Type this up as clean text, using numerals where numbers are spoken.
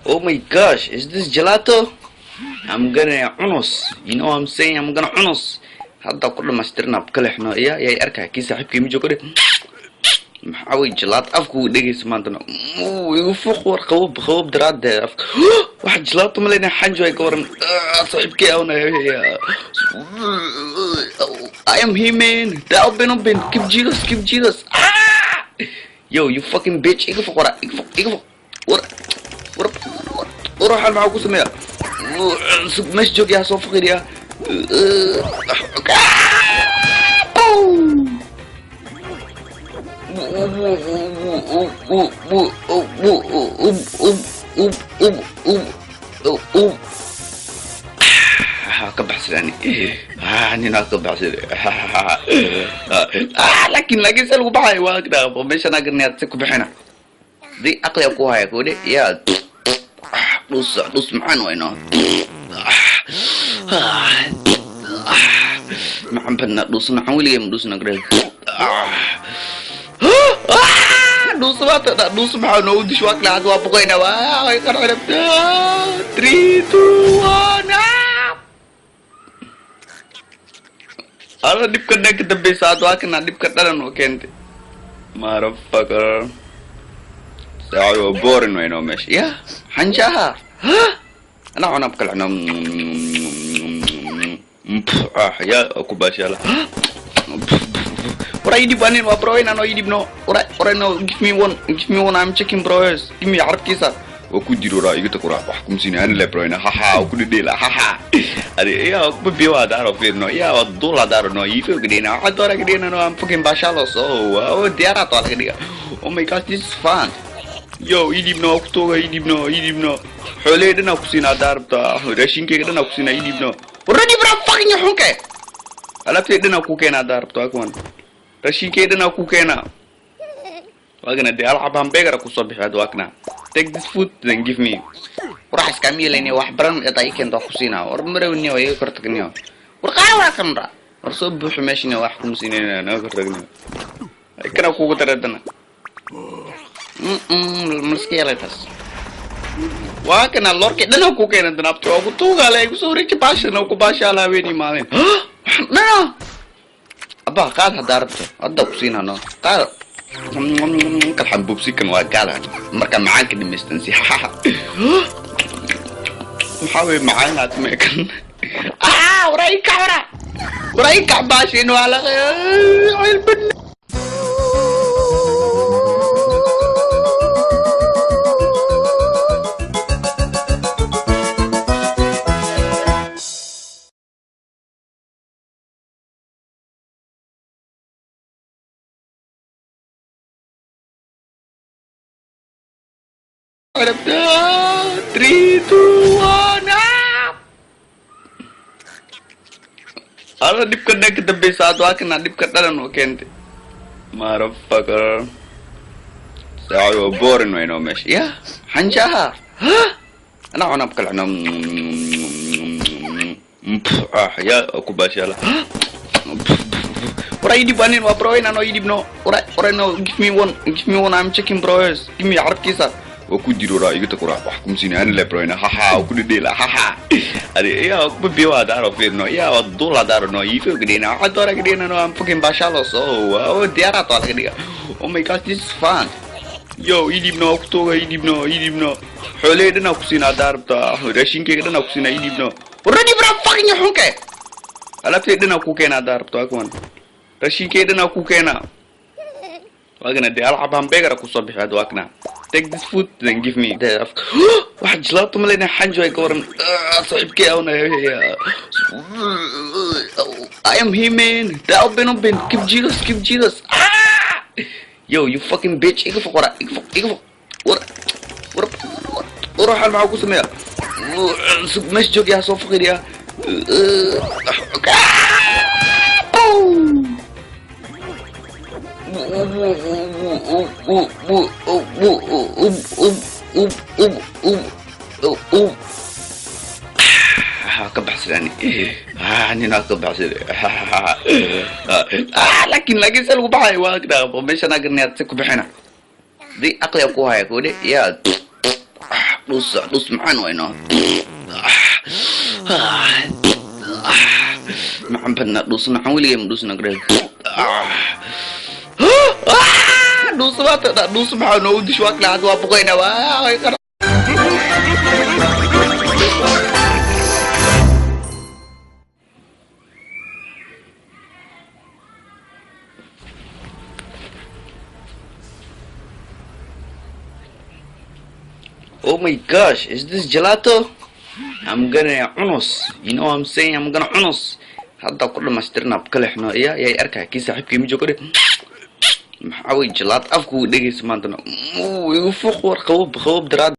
Oh my gosh, is this gelato? I'm gonna unos. You know what I'm saying? I'm gonna unos. هذا كله ماسترنا بكل إحنا يا أركع كيس صاحب كيمي جوكري محاوي جلات أفكو دقي سمانتنا يفوق ورقوب خوب دراد ده أفك واحد جلات ملينا حنجوا يكورن صاحب كي أونا يا I am him man ده أبين keep Jesus yo you fucking bitch إيقفق ورا إيقفق ورا حال معاكو سمية مش جوك يا صوفق يا كبح سلاني أنا كبح سلاني لكن سلوا بعاي واقدا مش أنا قرني أتسكوا بحنا دي أقلي أقوها يا كودي يا دوس معان وينه معن بنا دوسنا حولي دوسنا قريب دوس ما تقدر دوس معنا ودي شو أكل عدوا بقينا واي كانوا على 3 2 1 أنا ديب كنا كده بيساعد واكنا ديب كنا نوكنت ما رفكر ساعة بورن وينه ماشي يا حنجها أنا بكل أنا يا aku basyala ora idi banin wa bro ina no idi no ora no give me one I'm checking bros give me arab kisa aku dirora igita kura bahkum sini an le bro ina haha aku de la haha ari ya aku biwa daro fer no ya dola daro no ife gdina adora gdina no I'm fucking basyala so oh diara to gdina oh my god this is fun yo idi no aku to idi no xolay dana ku sina darta rashinke dana ku sina idi no already bra fucking honke alafte dana ku kena darta akwan rashinke dana ku kena wagana de alab hamburger ku sabih adwakna take this food then give me ورح اسكاميل اني واحد برن يطيك انت خصينا ورمروني وهي كرتكني ورقاي ولا كمرا ورصب حماشنا واحد خمسين انا كرتكني كنا كوكو تردنا المشكلة بس وكنا لورك دنا كوكو كنا دنابتو اكو توغا لا يسوري تباشنا وكو باشا لا ويني مالين لا ابا قال هدارته ادو خصينا انا قال كان بوبسي كان واقع مركب معاك دمستنسي محاول معانا تمكن ورايك عباشين وعلى البن ada 3 2 1 أنا ديب كنا كده بيساعد واكنا ديب كنا نوكنت ما رفكر ساعة بورن وينه ماشي يا حنجها أنا بكل أنا يا aku basyala ora idi banin wa bro ina no idi no ora no give me one I'm checking bros give me arab kisa aku dirora igita kura bahkum sini an le bro ina haha aku de la haha ari ya aku biwa daro fer no ya dola daro no ife gdina adora gdina no I'm fucking basyala so oh diara to gdina oh my god this is fun yo idi no aku to idi no xolay dana ku sina darta rashinke dana ku sina idi no already bra fucking honke alafte dana ku kena darta akwan rashinke dana ku kena wagana de alab hamburger ku sabih adwakna take this food then give me واحد جلاطو ملينا حنجوا يكورن صاحب كي أونا يا I am him man ده أبين keep Jesus yo you fucking bitch إيقفق ورا حال معاكو سمية مش جوك يا صوفق يا كبح سلاني أنا كبح سلاني لكن سلوا بعاي واقدا مش أنا قرني أتسكوا بحنا دي أقلي أقوها يا كودي يا دوس معان وينه معان بنا دوس معان ويليام دوس نقرأ دوس ما تقدر دوس معان ودي شو أكل عدوا بقينا Oh my gosh, is this gelato? I'm gonna honest. You know what I'm saying? I'm gonna honest. هذا كله ما اشترينا بكل إحنا يا أركع كيس أحب كيمي جو كده محاوي جلات أفكو دقيس ما عندنا يفوق خوب دراد